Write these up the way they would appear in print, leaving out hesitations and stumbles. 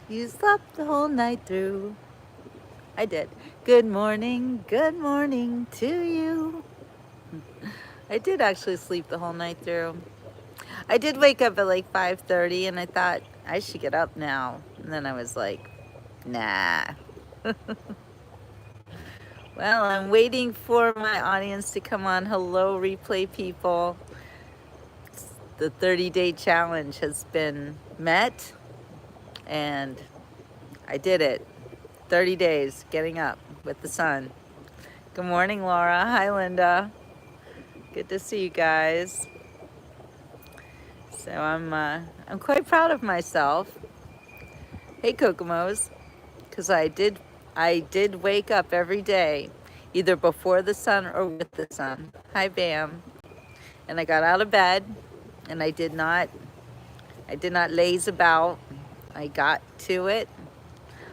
You slept the whole night through. I did. Good morning to you. I did actually sleep the whole night through. I did wake up at like 5:30 and I thought I should get up now. And then I was like, nah. Well, I'm waiting for my audience to come on. Hello, replay people. The 30-day challenge has been met and I did it. 30 days getting up with the sun. Good morning, Laura. Hi, Linda. Good to see you guys. So I'm quite proud of myself. Hey, Kokomos, because I did wake up every day, either before the sun or with the sun. Hi, Bam. And I got out of bed, and I did not laze about. I got to it.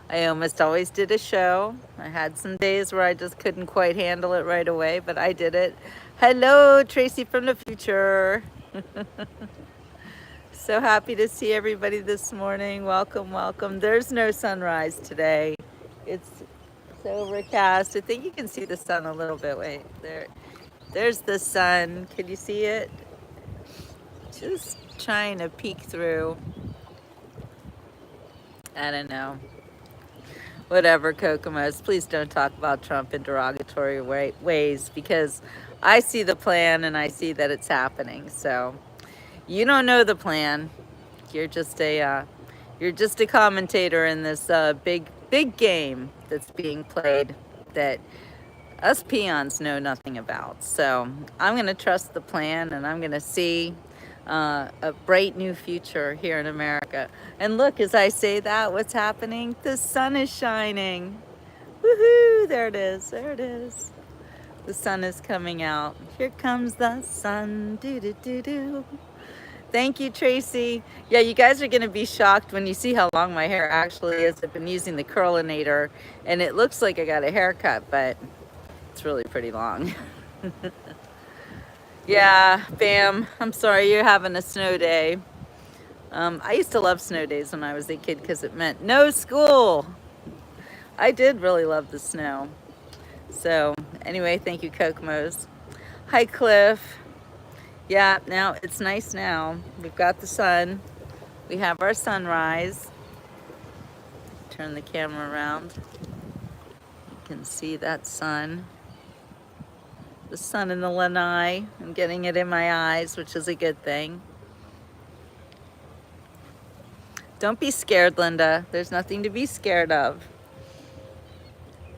I almost always did a show. I had some days where I just couldn't quite handle it right away, but I did it. Hello, Tracy from the future. So happy to see everybody this morning. Welcome, welcome. There's no sunrise today. It's overcast. I think you can see the sun a little bit. Wait, there's the sun. Can you see it? Just trying to peek through. I don't know. Whatever, Kokomos. Please don't talk about Trump in derogatory ways because I see the plan and I see that it's happening. So you don't know the plan. You're just a commentator in this big game that's being played that us peons know nothing about. So I'm going to trust the plan and I'm going to see a bright new future here in America. And look, as I say that, what's happening? The sun is shining. Woohoo! There it is. There it is. The sun is coming out. Here comes the sun. Do do do do. Thank you, Tracy. Yeah, you guys are going to be shocked when you see how long my hair actually is. I've been using the curlinator, and it looks like I got a haircut, but it's really pretty long. Yeah, Bam, I'm sorry you're having a snow day. I used to love snow days when I was a kid because it meant no school. I did really love the snow. So anyway, thank you, Kokomos. Hi, Cliff. Yeah, now it's nice now. We've got the sun. We have our sunrise. Turn the camera around. You can see that sun. The sun in the lanai. I'm getting it in my eyes, which is a good thing. Don't be scared, Linda. There's nothing to be scared of.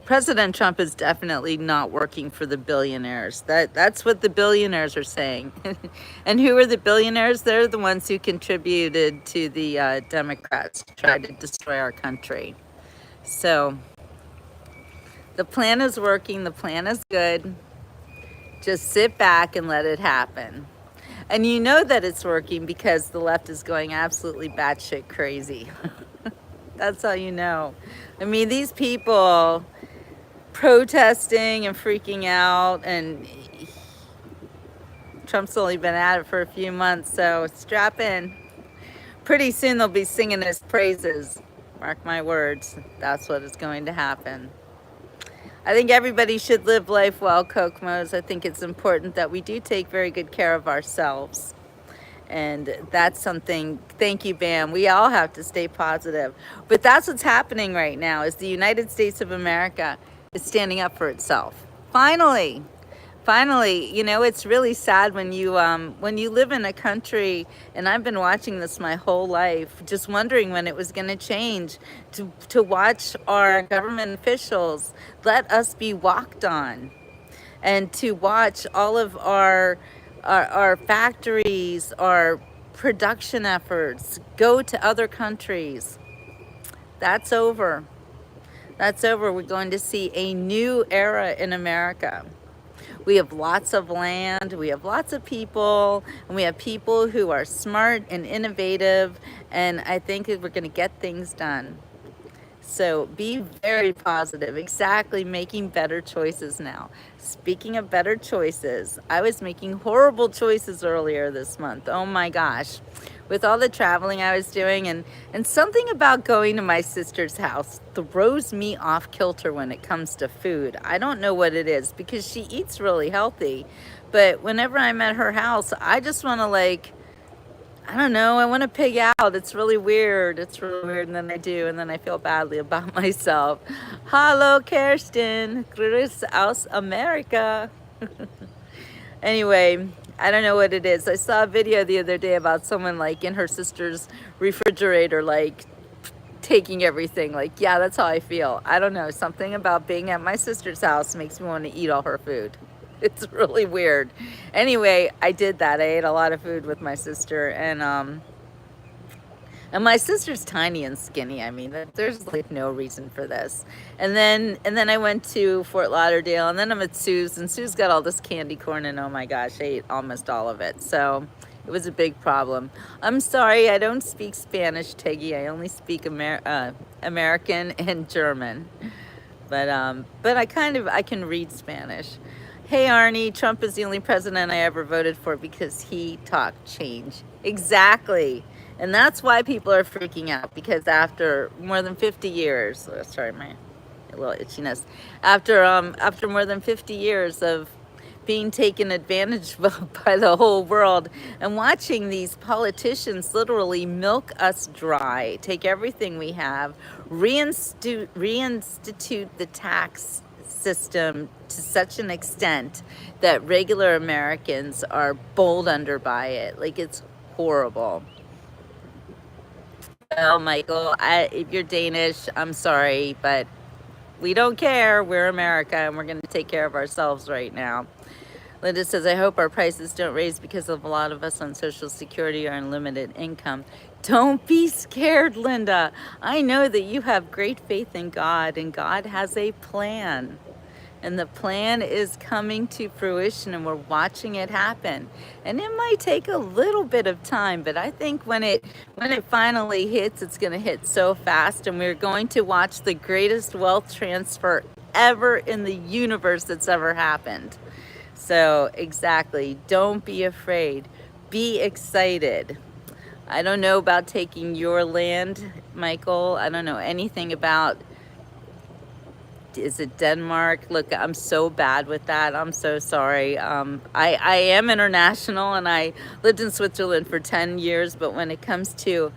President Trump is definitely not working for the billionaires. That's what the billionaires are saying. And who are the billionaires? They're the ones who contributed to the Democrats to try to destroy our country. So the plan is working. The plan is good. Just sit back and let it happen. And you know that it's working because the left is going absolutely batshit crazy. That's how you know. I mean, these people protesting and freaking out, and Trump's only been at it for a few months, so strap in. Pretty soon they'll be singing his praises. Mark my words, that's what is going to happen. I think everybody should live life well, Kokomos. I think it's important that we do take very good care of ourselves. And that's something, thank you, Bam. We all have to stay positive. But that's what's happening right now is the United States of America is standing up for itself. Finally, you know, it's really sad when you live in a country, and I've been watching this my whole life, just wondering when it was going to change, to watch our government officials let us be walked on, and to watch all of our factories, our production efforts go to other countries. That's over. That's over. We're going to see a new era in America. We have lots of land, we have lots of people, and we have people who are smart and innovative, and I think that we're going to get things done. So be very positive. Exactly, making better choices now. Speaking of better choices, I was making horrible choices earlier this month. Oh my gosh. with all the traveling I was doing, and something about going to my sister's house throws me off kilter when it comes to food. I don't know what it is because she eats really healthy, but whenever I'm at her house, I just want to like, I don't know, I want to pig out. It's really weird. It's really weird, and then I do, and then I feel badly about myself. Hallo, Kirsten. Grüß aus Amerika. Anyway, I don't know what it is. I saw a video the other day about someone like in her sister's refrigerator, like taking everything. Like, yeah, that's how I feel. I don't know. Something about being at my sister's house makes me want to eat all her food. It's really weird. Anyway, I did that. I ate a lot of food with my sister, and my sister's tiny and skinny. I mean, there's like no reason for this. And then I went to Fort Lauderdale, and then I'm at Sue's, and Sue's got all this candy corn, and oh my gosh, I ate almost all of it. So it was a big problem. I'm sorry, I don't speak Spanish, Teggy. I only speak American and German. But I can read Spanish. Hey Arnie, Trump is the only president I ever voted for because he talked change. Exactly. And that's why people are freaking out, because after more than 50 years, sorry, my little itchiness, after more than 50 years of being taken advantage of by the whole world and watching these politicians literally milk us dry, take everything we have, reinstitute the tax system to such an extent that regular Americans are bowled under by it. Like, it's horrible. Well, Michael, if you're Danish, I'm sorry, but we don't care. We're America, and we're going to take care of ourselves right now. Linda says, I hope our prices don't raise because of a lot of us on Social Security are on limited income. Don't be scared, Linda. I know that you have great faith in God, and God has a plan. And the plan is coming to fruition, and we're watching it happen. And it might take a little bit of time, but I think when it finally hits, it's going to hit so fast, and we're going to watch the greatest wealth transfer ever in the universe that's ever happened. So exactly, don't be afraid. Be excited. I don't know about taking your land, Michael. I don't know anything about, is it Denmark? Look, I'm so bad with that. I'm so sorry. I am international, and I lived in Switzerland for 10 years, but when it comes to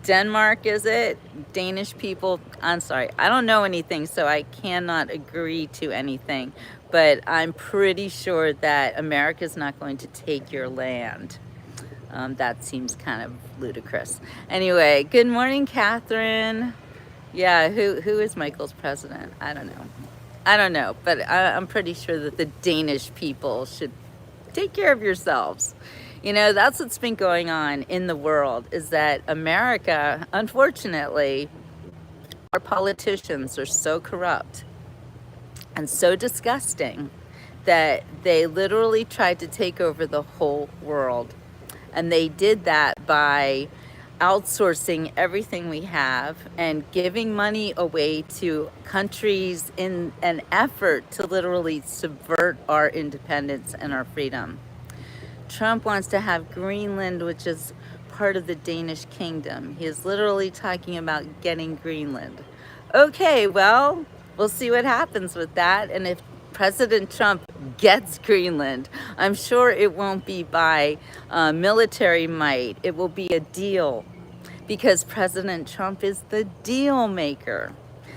Denmark, is it? Danish people, I'm sorry. I don't know anything, so I cannot agree to anything. But I'm pretty sure that America's not going to take your land. That seems kind of ludicrous. Anyway, good morning, Catherine. Yeah, who is Michael's president? I don't know, but I'm pretty sure that the Danish people should take care of yourselves. You know, that's what's been going on in the world, is that America, unfortunately, our politicians are so corrupt and so disgusting that they literally tried to take over the whole world. And they did that by outsourcing everything we have and giving money away to countries in an effort to literally subvert our independence and our freedom. Trump wants to have Greenland, which is part of the Danish kingdom. He is literally talking about getting Greenland. Okay, well, we'll see what happens with that. And if President Trump gets Greenland, I'm sure it won't be by military might. It will be a deal, because President Trump is the deal maker.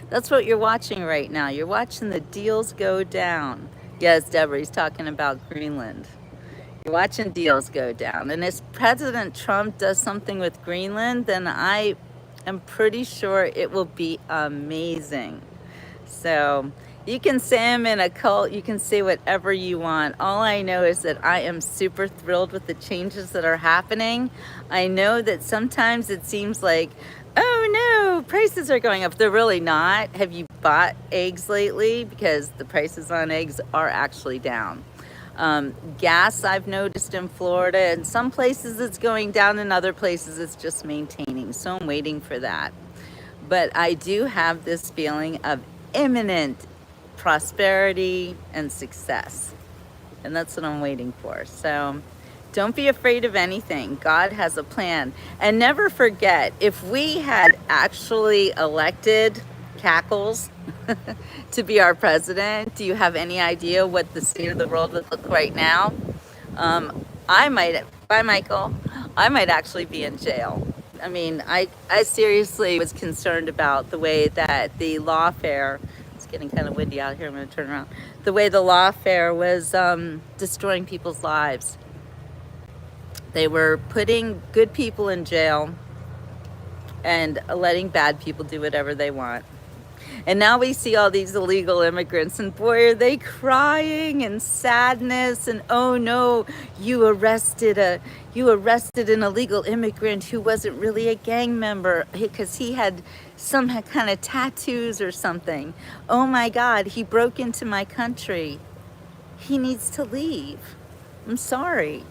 That's what you're watching right now. You're watching the deals go down. Yes, Deborah, he's talking about Greenland. You're watching deals go down. And if President Trump does something with Greenland, then I am pretty sure it will be amazing. So you can say I'm in a cult, you can say whatever you want. All I know is that I am super thrilled with the changes that are happening. I know that sometimes it seems like, oh no, prices are going up. They're really not. Have you bought eggs lately? Because the prices on eggs are actually down. Gas, I've noticed in Florida, in some places it's going down, in other places it's just maintaining. So I'm waiting for that. But I do have this feeling of imminent prosperity and success. And that's what I'm waiting for. So Don't be afraid of anything. God has a plan. And never forget, if we had actually elected Cackles to be our president, do you have any idea what the state of the world would look right now? I might, bye Michael, I might actually be in jail. I mean, I seriously was concerned about the way that the lawfare, it's getting kind of windy out here, I'm going to turn around, the way the lawfare was destroying people's lives. They were putting good people in jail and letting bad people do whatever they want. And now we see all these illegal immigrants, and boy, are they crying and sadness, and oh no, you arrested an illegal immigrant who wasn't really a gang member because he had some kind of tattoos or something. Oh my God, he broke into my country. He needs to leave. I'm sorry.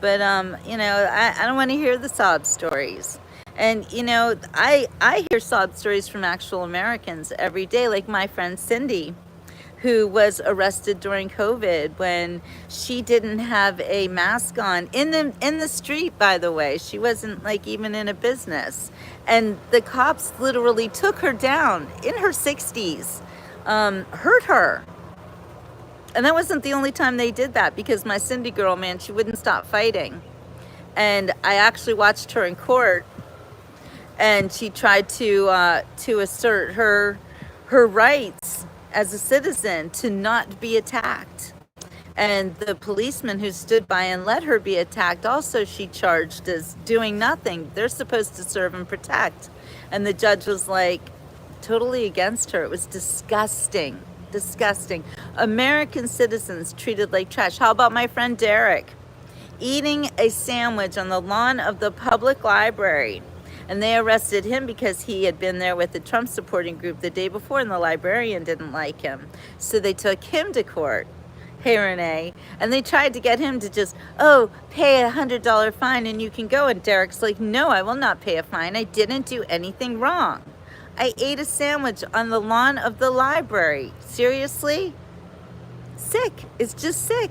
But, you know, I don't want to hear the sob stories. And, you know, I hear sob stories from actual Americans every day, like my friend Cindy, who was arrested during COVID when she didn't have a mask on in the street, by the way. She wasn't like even in a business. And the cops literally took her down in her 60s, hurt her. And that wasn't the only time they did that, because my Cindy girl, man, she wouldn't stop fighting. And I actually watched her in court, and she tried to assert her rights as a citizen to not be attacked. And the policeman who stood by and let her be attacked, also she charged as doing nothing. They're supposed to serve and protect. And the judge was like totally against her. It was disgusting. Disgusting. American citizens treated like trash. How about my friend Derek eating a sandwich on the lawn of the public library? And they arrested him because he had been there with the Trump supporting group the day before, and the librarian didn't like him. So they took him to court. Hey, Renee. And they tried to get him to just, oh, pay $100 fine and you can go. And Derek's like, no, I will not pay a fine. I didn't do anything wrong. I ate a sandwich on the lawn of the library. Seriously? Sick. It's just sick.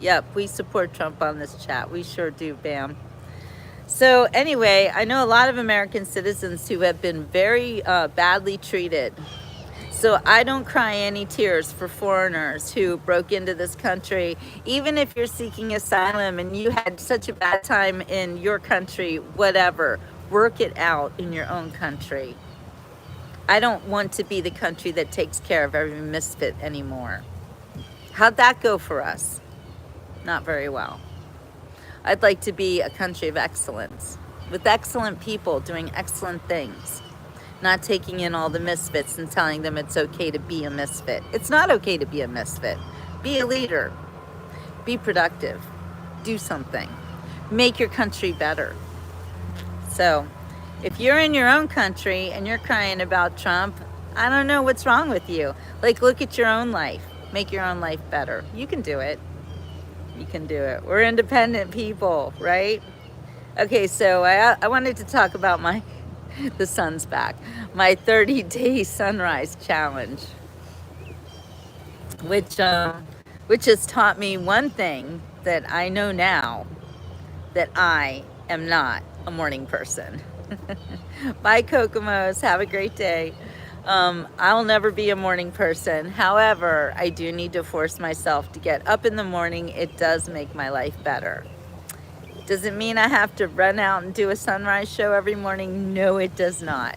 Yep, we support Trump on this chat. We sure do, Bam. So anyway, I know a lot of American citizens who have been very badly treated. So I don't cry any tears for foreigners who broke into this country. Even if you're seeking asylum and you had such a bad time in your country, whatever, work it out in your own country. I don't want to be the country that takes care of every misfit anymore. How'd that go for us? Not very well. I'd like to be a country of excellence, with excellent people doing excellent things, not taking in all the misfits and telling them it's okay to be a misfit. It's not okay to be a misfit. Be a leader. Be productive. Do something. Make your country better. So, if you're in your own country and you're crying about Trump, I don't know what's wrong with you. Like, look at your own life. Make your own life better. You can do it. You can do it. We're independent people, right? Okay, so I wanted to talk about the sun's back, my 30-day sunrise challenge, which has taught me one thing that I know now, that I am not a morning person. Bye, Kokomos. Have a great day. I'll never be a morning person. However, I do need to force myself to get up in the morning. It does make my life better. Does it mean I have to run out and do a sunrise show every morning? No, it does not.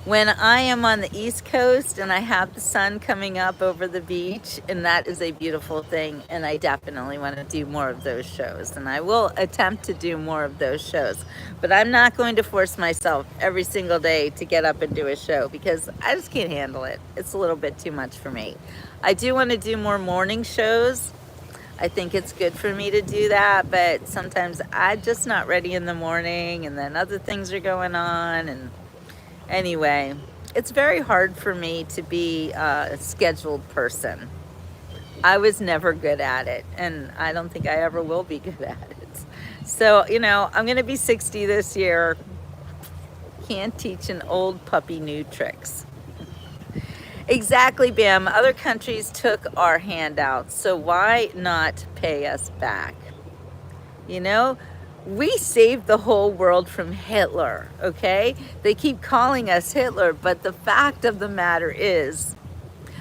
When I am on the East Coast and I have the sun coming up over the beach, and that is a beautiful thing, and I definitely want to do more of those shows, and I will attempt to do more of those shows, but I'm not going to force myself every single day to get up and do a show, because I just can't handle it. It's a little bit too much for me. I do want to do more morning shows. I think it's good for me to do that, but sometimes I'm just not ready in the morning, and then other things are going on, and anyway, it's very hard for me to be a scheduled person. I was never good at it, and I don't think I ever will be good at it. So, you know, I'm going to be 60 this year. Can't teach an old puppy new tricks. Exactly, Bam. Other countries took our handouts, so why not pay us back? You know, we saved the whole world from Hitler, okay? They keep calling us Hitler, but the fact of the matter is,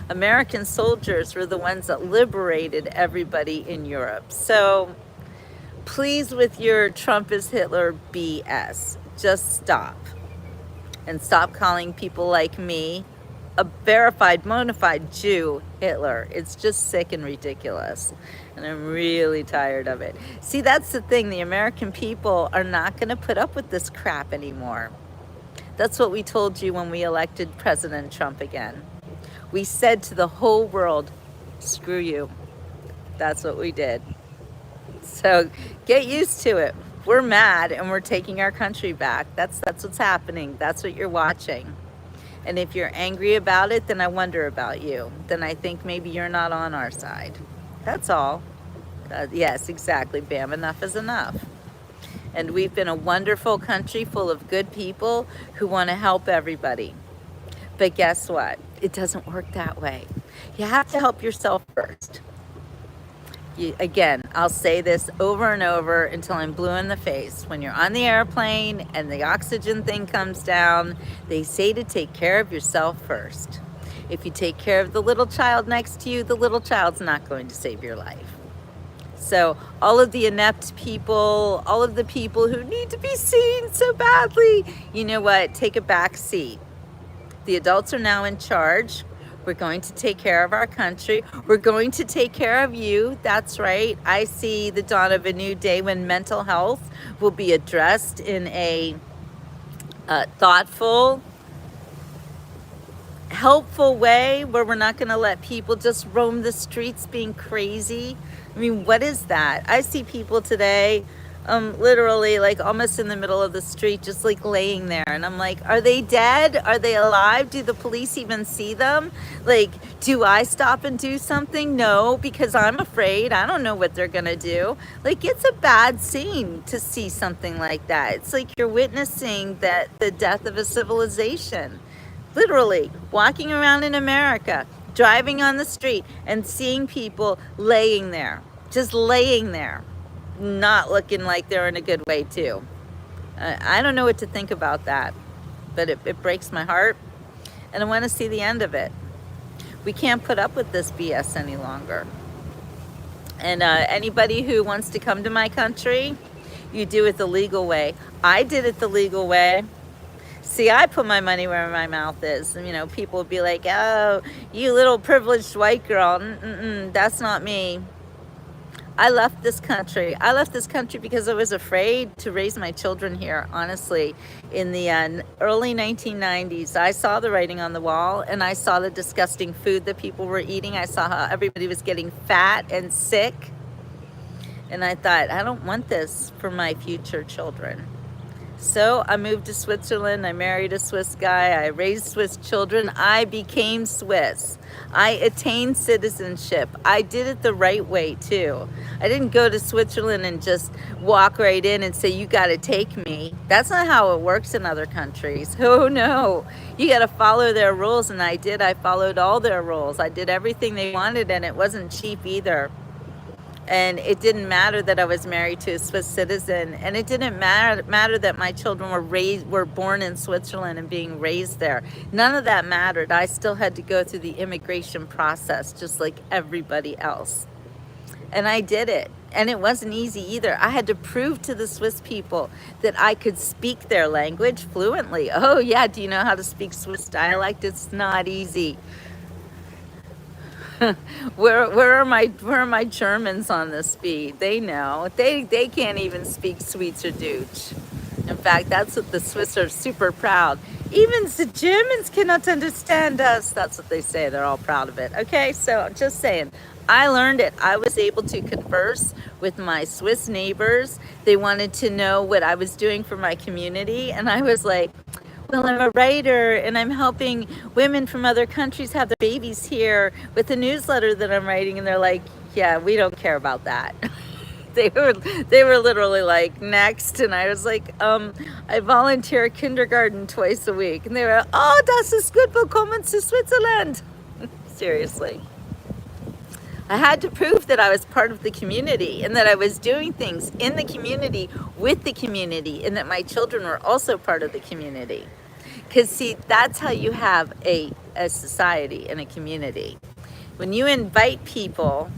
American soldiers were the ones that liberated everybody in Europe. So please, with your Trump is Hitler BS, just stop. And stop calling people like me, a verified, bona fide Jew, Hitler. It's just sick and ridiculous. And I'm really tired of it. See, that's the thing. The American people are not going to put up with this crap anymore. That's what we told you when we elected President Trump again. We said to the whole world, screw you. That's what we did. So get used to it. We're mad and we're taking our country back. That's what's happening. That's what you're watching. And if you're angry about it, then I wonder about you. Then I think maybe you're not on our side. That's all. Yes, exactly, Bam. Enough is enough. And we've been a wonderful country full of good people who want to help everybody. But guess what? It doesn't work that way. You have to help yourself first. Again, I'll say this over and over until I'm blue in the face. When you're on the airplane and the oxygen thing comes down, they say to take care of yourself first. If you take care of the little child next to you, the little child's not going to save your life. So all of the inept people, all of the people who need to be seen so badly, you know what? Take a back seat. The adults are now in charge. We're going to take care of our country. We're going to take care of you. That's right. I see the dawn of a new day when mental health will be addressed in a thoughtful, helpful way where we're not going to let people just roam the streets being crazy. I mean, what is that? I see people today literally like almost in the middle of the street, just like laying there. And I'm like, are they dead? Are they alive? Do the police even see them? Like, do I stop and do something? No, because I'm afraid. I don't know what they're gonna do. Like, it's a bad scene to see something like that. It's like you're witnessing the death of a civilization. Literally, walking around in America, driving on the street and seeing people laying there, just laying there. Not looking like they're in a good way too. I don't know what to think about that, but it breaks my heart and I want to see the end of it. We can't put up with this BS any longer. And anybody who wants to come to my country, you do it the legal way. I did it the legal way. See, I put my money where my mouth is. And, you know, people would be like, oh, you little privileged white girl. That's not me. I left this country. I left this country because I was afraid to raise my children here, honestly. In the early 1990s, I saw the writing on the wall and I saw the disgusting food that people were eating. I saw how everybody was getting fat and sick. And I thought, I don't want this for my future children. So I moved to Switzerland. I married a Swiss guy. I raised Swiss children. I became Swiss. I attained citizenship. I did it the right way too. I didn't go to Switzerland and just walk right in and say, you got to take me. That's not how it works in other countries. Oh no, you got to follow their rules. And I did. I followed all their rules. I did everything they wanted and it wasn't cheap either. And it didn't matter that I was married to a Swiss citizen, and it didn't matter that my children were born in Switzerland and being raised there. None of that mattered. I still had to go through the immigration process just like everybody else. And I did it. And it wasn't easy either. I had to prove to the Swiss people that I could speak their language fluently. Oh yeah, do you know how to speak Swiss dialect? It's not easy. Where are my Germans on this speed? They know. They can't even speak Schweizerdeutsch. In fact, that's what the Swiss are super proud. Even the Germans cannot understand us. That's what they say. They're all proud of it. Okay, so just saying. I learned it. I was able to converse with my Swiss neighbors. They wanted to know what I was doing for my community. And I was like, well, I'm a writer and I'm helping women from other countries have their babies here with a newsletter that I'm writing. And they're like, yeah, we don't care about that. They were literally like, next. And I was like, I volunteer at kindergarten twice a week. And they were, oh, das ist gut, willkommen zu Switzerland. Seriously. I had to prove that I was part of the community and that I was doing things in the community with the community and that my children were also part of the community. Because see, that's how you have a society and a community. When you invite people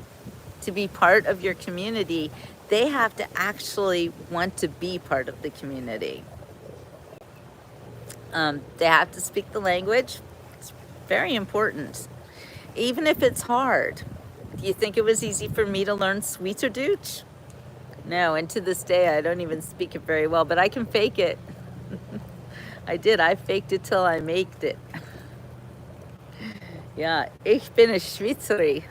to be part of your community, they have to actually want to be part of the community. They have to speak the language. It's very important, even if it's hard. Do you think it was easy for me to learn Schweizerdeutsch? No, and to this day I don't even speak it very well, but I can fake it. I did. I faked it till I maked it. Yeah, ich bin a Schweizeri.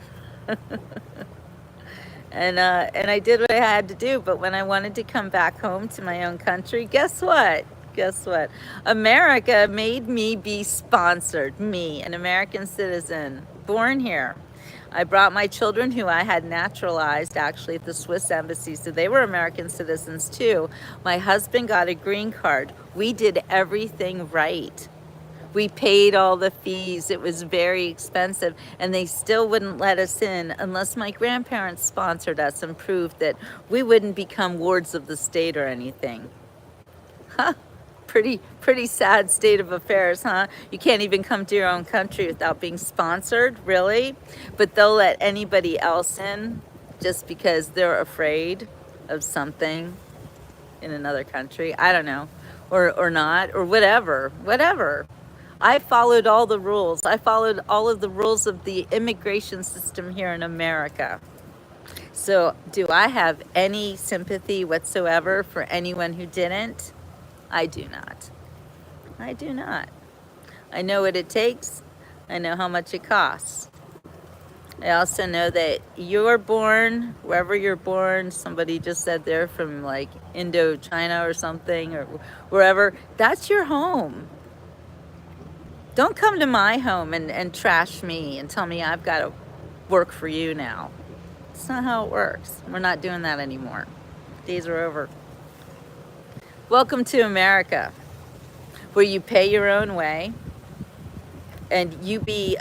And I did what I had to do. But when I wanted to come back home to my own country, guess what? Guess what? America made me be sponsored. Me, an American citizen, born here. I brought my children, who I had naturalized actually at the Swiss embassy, so they were American citizens too. My husband got a green card. We did everything right. We paid all the fees. It was very expensive, and they still wouldn't let us in unless my grandparents sponsored us and proved that we wouldn't become wards of the state or anything. Huh? Pretty sad state of affairs, huh? You can't even come to your own country without being sponsored, really? But they'll let anybody else in just because they're afraid of something in another country. I don't know, or not, or whatever. I followed all the rules. I followed all of the rules of the immigration system here in America. So do I have any sympathy whatsoever for anyone who didn't? I do not. I do not. I know what it takes. I know how much it costs. I also know that you're born, wherever you're born, somebody just said they're from like Indochina or something, or wherever, that's your home. Don't come to my home and trash me and tell me I've got to work for you now. It's not how it works. We're not doing that anymore. Days are over. Welcome to America, where you pay your own way and you be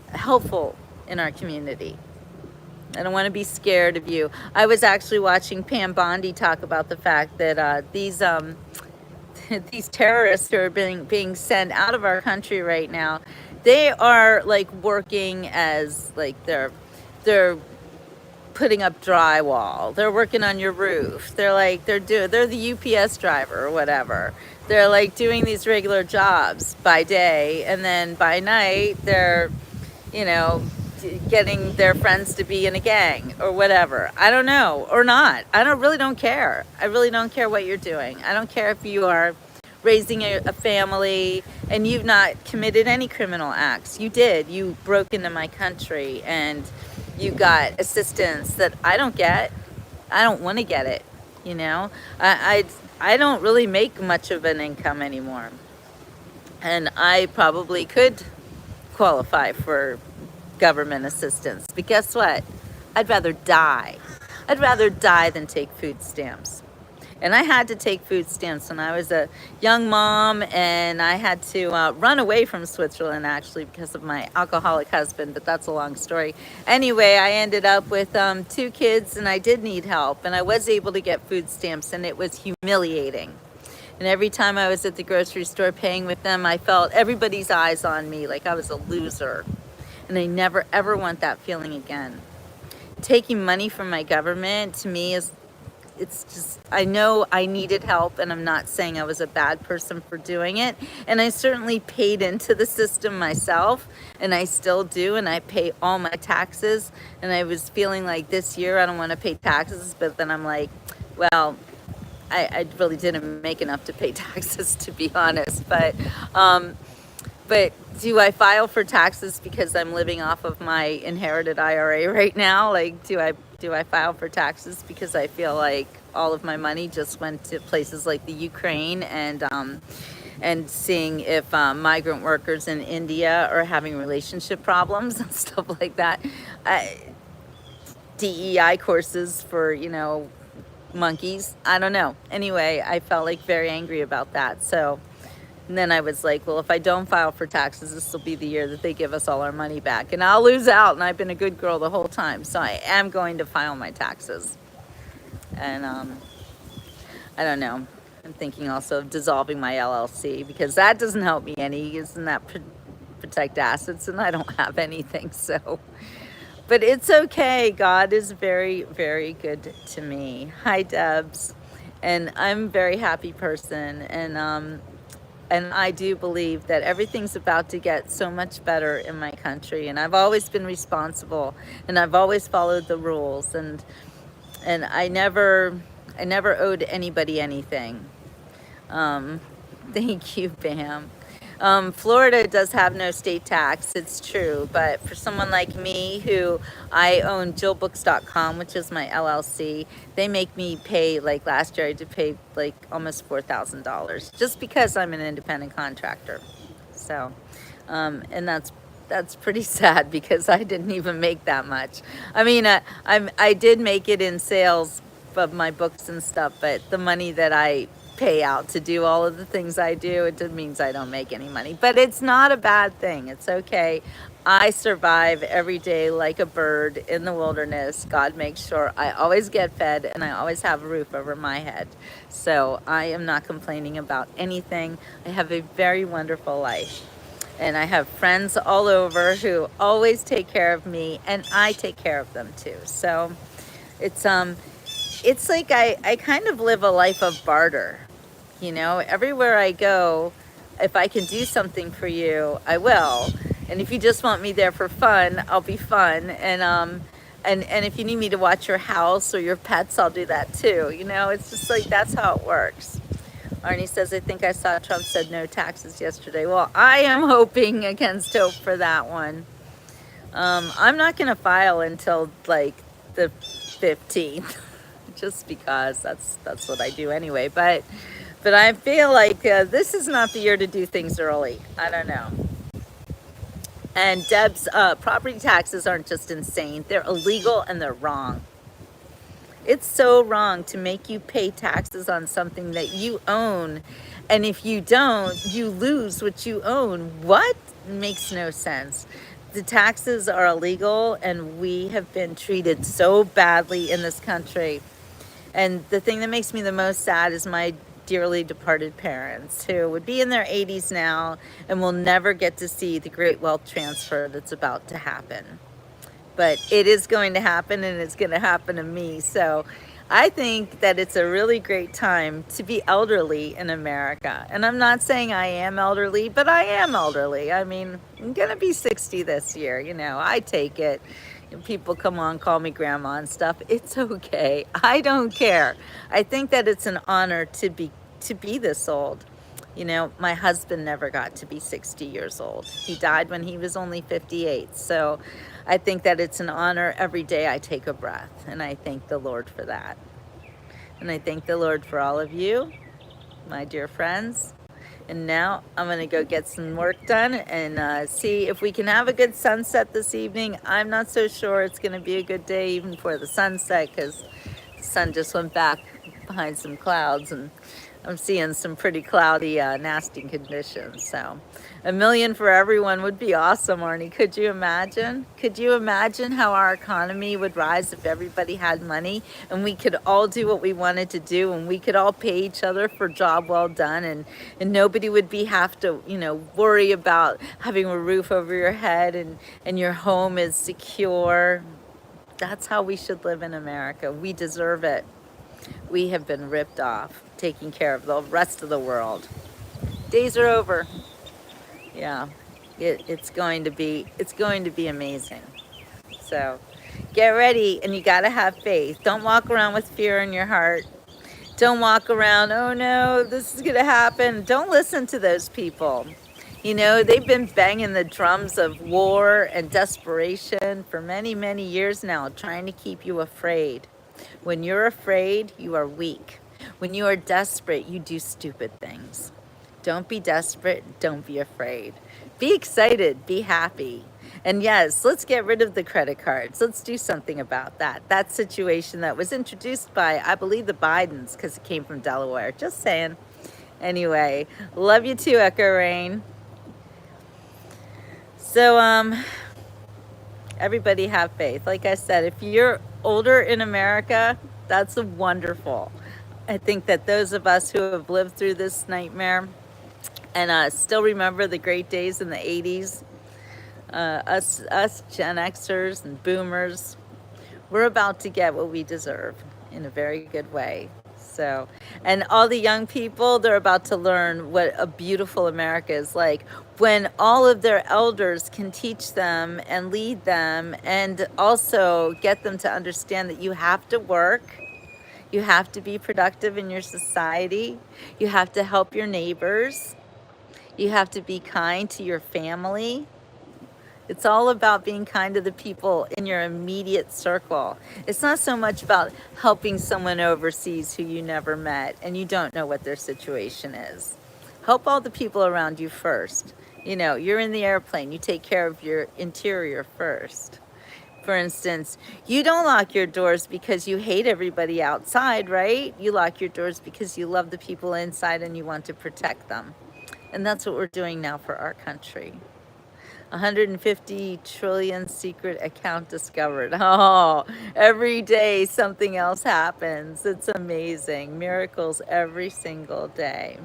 helpful in our community. I don't want to be scared of you. I was actually watching Pam Bondi talk about the fact that these terrorists who are being sent out of our country right now, they are like working as like they're putting up drywall. They're working on your roof. They're the UPS driver or whatever. They're like doing these regular jobs by day, and then by night they're, getting their friends to be in a gang or whatever. I don't know, or not. Really don't care. I really don't care what you're doing. I don't care if you are raising a family and you've not committed any criminal acts. You did. You broke into my country and you got assistance that I don't get. I don't want to get it. I don't really make much of an income anymore, and I probably could qualify for government assistance. But guess what? I'd rather die. I'd rather die than take food stamps. And I had to take food stamps when I was a young mom, and I had to run away from Switzerland actually because of my alcoholic husband, but that's a long story. Anyway, I ended up with 2 kids, and I did need help, and I was able to get food stamps, and it was humiliating. And every time I was at the grocery store paying with them, I felt everybody's eyes on me like I was a loser. And I never ever want that feeling again. Taking money from my government to me it's just, I know I needed help, and I'm not saying I was a bad person for doing it. And I certainly paid into the system myself, and I still do, and I pay all my taxes. And I was feeling like this year I don't want to pay taxes, but then I'm like, well, I really didn't make enough to pay taxes, to be honest. But do I file for taxes because I'm living off of my inherited IRA right now? Like, do I file for taxes because I feel like all of my money just went to places like the Ukraine and seeing if migrant workers in India are having relationship problems and stuff like that. DEI courses for, monkeys. I don't know. Anyway, I felt like very angry about that. So And then I was like, well, if I don't file for taxes, this will be the year that they give us all our money back. And I'll lose out, and I've been a good girl the whole time. So I am going to file my taxes. And I don't know. I'm thinking also of dissolving my LLC, because that doesn't help me any. Isn't that protect assets? And I don't have anything, so. But it's okay. God is very, very good to me. Hi, Debs. And I'm a very happy person. And I do believe that everything's about to get so much better in my country. And I've always been responsible, and I've always followed the rules. And I never owed anybody anything. Thank you, Bam. Florida does have no state tax, it's true, but for someone like me, who I own jillbooks.com, which is my LLC, they make me pay, like last year I had to pay like almost $4,000 just because I'm an independent contractor. So, and that's pretty sad, because I didn't even make that much. I mean, I did make it in sales of my books and stuff, but the money that I pay out to do all of the things I do, it just means I don't make any money. But it's not a bad thing. It's okay. I survive every day like a bird in the wilderness. God makes sure I always get fed, and I always have a roof over my head. So I am not complaining about anything. I have a very wonderful life. And I have friends all over who always take care of me, and I take care of them too. So it's like I kind of live a life of barter. You know, everywhere I go, if I can do something for you, I will. And if you just want me there for fun, I'll be fun. And if you need me to watch your house or your pets, I'll do that too. You know, it's just like, that's how it works. Arnie says, I think I saw Trump said no taxes yesterday. Well, I am hoping against hope for that one. I'm not going to file until like the 15th, just because that's what I do anyway. But I feel like this is not the year to do things early. I don't know. And Deb's property taxes aren't just insane. They're illegal and they're wrong. It's so wrong to make you pay taxes on something that you own. And if you don't, you lose what you own. What? Makes no sense. The taxes are illegal, and we have been treated so badly in this country. And the thing that makes me the most sad is my dearly departed parents, who would be in their 80s now and will never get to see the great wealth transfer that's about to happen. But it is going to happen, and it's going to happen to me. So I think that it's a really great time to be elderly in America. And I'm not saying I am elderly, but I am elderly. I mean, I'm going to be 60 this year. You know, I take it. People come on, call me grandma and stuff. It's okay. I don't care. I think that it's an honor to be this old. You know, my husband never got to be 60 years old. He died when he was only 58. So I think that it's an honor every day I take a breath. And I thank the Lord for that. And I thank the Lord for all of you, my dear friends. And now I'm going to go get some work done and see if we can have a good sunset this evening. I'm not so sure it's going to be a good day even for the sunset, because the sun just went back behind some clouds, and I'm seeing some pretty cloudy, nasty conditions. So $1 million for everyone would be awesome, Arnie. Could you imagine? Could you imagine how our economy would rise if everybody had money and we could all do what we wanted to do, and we could all pay each other for a job well done, and nobody would have to, you know, worry about having a roof over your head, and your home is secure. That's how we should live in America. We deserve it. We have been ripped off, taking care of the rest of the world. Days are over. Yeah, it's going to be amazing. So get ready, and you got to have faith. Don't walk around with fear in your heart. Don't walk around, oh no, this is going to happen. Don't listen to those people. You know, they've been banging the drums of war and desperation for many, many years now, trying to keep you afraid. When you're afraid, you are weak. When you are desperate, you do stupid things. Don't be desperate. Don't be afraid. Be excited. Be happy. And yes, let's get rid of the credit cards. Let's do something about that. That situation that was introduced by, I believe, the Bidens, because it came from Delaware. Just saying. Anyway, love you too, Echo Rain. So, everybody have faith. Like I said, if you're older in America, that's wonderful. I think that those of us who have lived through this nightmare and still remember the great days in the 80s, us Gen Xers and boomers, we're about to get what we deserve in a very good way. So, and all the young people, they're about to learn what a beautiful America is like when all of their elders can teach them and lead them and also get them to understand that you have to work, you have to be productive in your society, you have to help your neighbors, you have to be kind to your family. It's all about being kind to the people in your immediate circle. It's not so much about helping someone overseas who you never met and you don't know what their situation is. Help all the people around you first. You know, you're in the airplane, you take care of your interior first. For instance, you don't lock your doors because you hate everybody outside, right? You lock your doors because you love the people inside and you want to protect them. And that's what we're doing now for our country. 150 trillion secret account discovered. Oh, every day something else happens. It's amazing. Miracles every single day.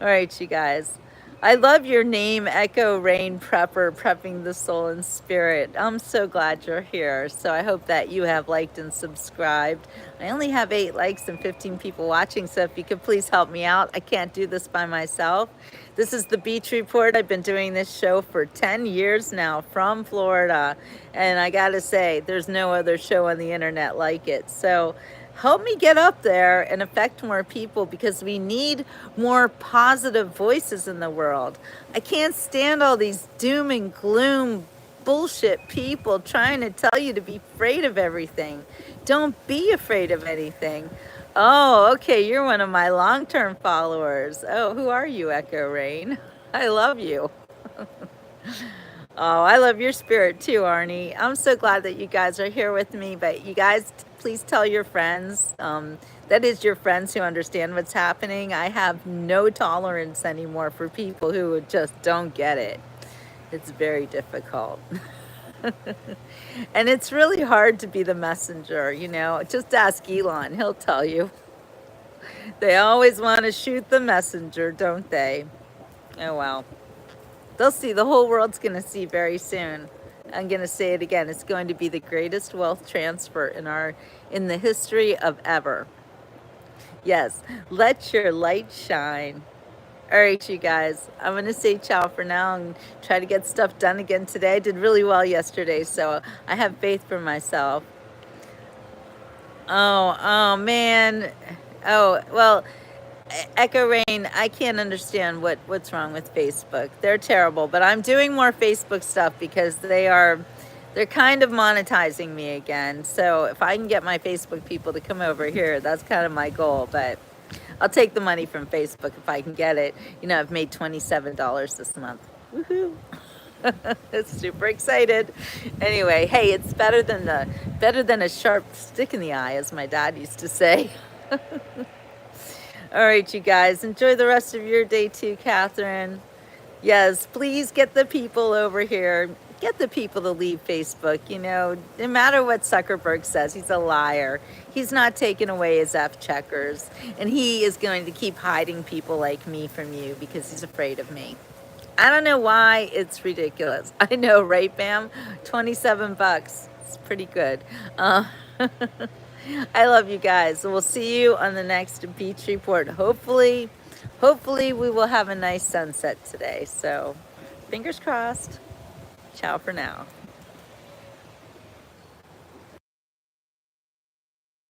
All right, you guys. I love your name, Echo Rain Prepper, prepping the soul and spirit. I'm so glad you're here. So I hope that you have liked and subscribed. I only have 8 likes and 15 people watching, so if you could please help me out. I can't do this by myself. This is the Beach Report. I've been doing this show for 10 years now from Florida. And I gotta say, there's no other show on the internet like it. So help me get up there and affect more people because we need more positive voices in the world. I can't stand all these doom and gloom bullshit people trying to tell you to be afraid of everything. Don't be afraid of anything. Oh, okay, you're one of my long-term followers. Oh, who are you, Echo Rain? I love you. Oh, I love your spirit too, Arnie. I'm so glad that you guys are here with me, but you guys, please tell your friends, that is your friends who understand what's happening. I have no tolerance anymore for people who just don't get it. It's very difficult. And it's really hard to be the messenger, you know. Just ask Elon, he'll tell you. They always want to shoot the messenger, don't they? Oh, well. They'll see, the whole world's going to see very soon. I'm going to say it again. It's going to be the greatest wealth transfer in the history of ever. Yes, let your light shine. All right, you guys, I'm going to say ciao for now and try to get stuff done again today. I did really well yesterday, so I have faith for myself. Oh, man. Oh, well, Echo Rain, I can't understand what's wrong with Facebook. They're terrible, but I'm doing more Facebook stuff because they're kind of monetizing me again. So if I can get my Facebook people to come over here, that's kind of my goal, but I'll take the money from Facebook if I can get it. You know, I've made $27 this month. Woohoo! It's super excited. Anyway, hey, it's better than a sharp stick in the eye, as my dad used to say. All right, you guys, enjoy the rest of your day too, Catherine. Yes, please get the people over here. Get the people to leave Facebook. You know, no matter what Zuckerberg says, he's a liar. He's not taking away his F checkers. And he is going to keep hiding people like me from you because he's afraid of me. I don't know why. It's ridiculous. I know, right, Bam? 27 bucks. It's pretty good. I love you guys. We'll see you on the next Beach Report. Hopefully we will have a nice sunset today. So, fingers crossed. Ciao for now.